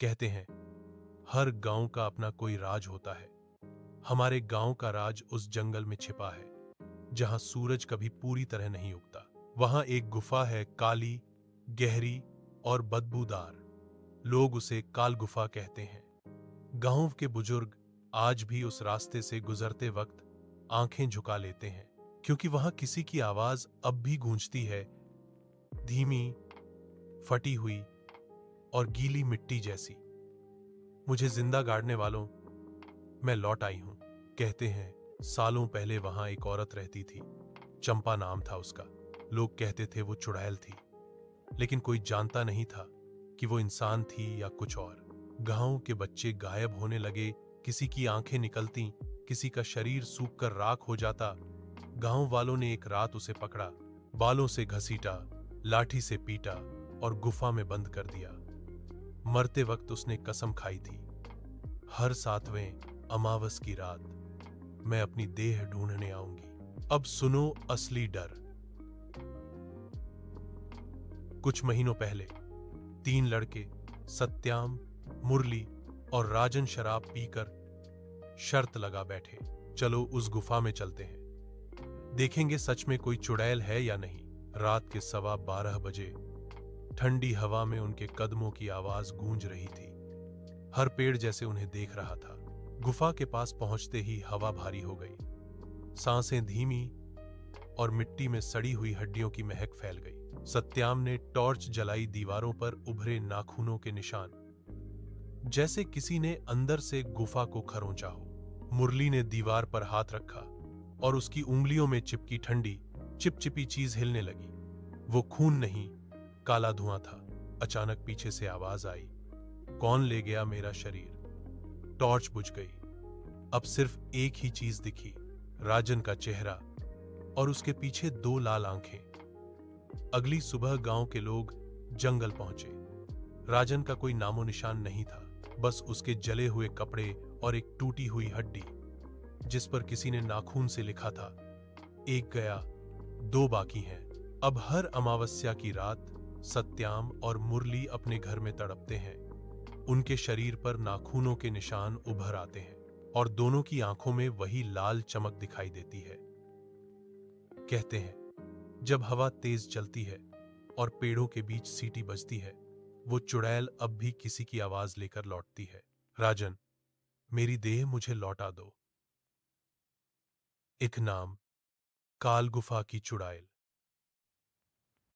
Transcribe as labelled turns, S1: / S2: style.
S1: कहते हैं हर गांव का अपना कोई राज होता है। हमारे गांव का राज उस जंगल में छिपा है जहां सूरज कभी पूरी तरह नहीं उगता। वहां एक गुफा है, काली, गहरी और बदबूदार। लोग उसे काल गुफा कहते हैं। गांव के बुजुर्ग आज भी उस रास्ते से गुजरते वक्त आंखें झुका लेते हैं, क्योंकि वहां किसी की आवाज अब भी गूंजती है, धीमी, फटी हुई और गीली मिट्टी जैसी। मुझे जिंदा गाड़ने वालों, मैं लौट आई हूं। कहते हैं सालों पहले वहां एक औरत रहती थी। चंपा नाम था उसका। लोग कहते थे वो चुड़ैल थी, लेकिन कोई जानता नहीं था कि वो इंसान थी या कुछ और। गांव के बच्चे गायब होने लगे, किसी की आंखें निकलती, किसी का शरीर सूखकर राख हो जाता। गांव वालों ने एक रात उसे पकड़ा, बालों से घसीटा, लाठी से पीटा और गुफा में बंद कर दिया। मरते वक्त उसने कसम खाई थी, हर 7वें अमावस की रात मैं अपनी देह ढूंढने आऊंगी। अब सुनो असली डर। कुछ महीनों पहले 3 लड़के, सत्याम, मुरली और राजन, शराब पीकर शर्त लगा बैठे, चलो उस गुफा में चलते हैं, देखेंगे सच में कोई चुड़ैल है या नहीं। रात के 12:15 बजे ठंडी हवा में उनके कदमों की आवाज गूंज रही थी। हर पेड़ जैसे उन्हें देख रहा था। गुफा के पास पहुंचते ही हवा भारी हो गई, सांसें धीमी और मिट्टी में सड़ी हुई हड्डियों की महक फैल गई। सत्याम ने टॉर्च जलाई, दीवारों पर उभरे नाखूनों के निशान, जैसे किसी ने अंदर से गुफा को खरोंचा हो। मुरली ने दीवार पर हाथ रखा और उसकी उंगलियों में चिपकी ठंडी, चिपचिपी चीज हिलने लगी। वो खून नहीं, काला धुआं था। अचानक पीछे से आवाज आई, कौन ले गया मेरा शरीर। टॉर्च बुझ गई। अब सिर्फ एक ही चीज दिखी, राजन का चेहरा और उसके पीछे 2 लाल आंखें। अगली सुबह गांव के लोग जंगल पहुंचे। राजन का कोई नामो निशान नहीं था, बस उसके जले हुए कपड़े और एक टूटी हुई हड्डी जिस पर किसी ने नाखून से लिखा था, एक गया, 2 बाकी हैं। अब हर अमावस्या की रात सत्याम और मुरली अपने घर में तड़पते हैं। उनके शरीर पर नाखूनों के निशान उभर आते हैं और दोनों की आंखों में वही लाल चमक दिखाई देती है। कहते हैं जब हवा तेज चलती है और पेड़ों के बीच सीटी बजती है, वो चुड़ैल अब भी किसी की आवाज लेकर लौटती है। राजन, मेरी देह मुझे लौटा दो। एक नाम, काल गुफा की चुड़ैल।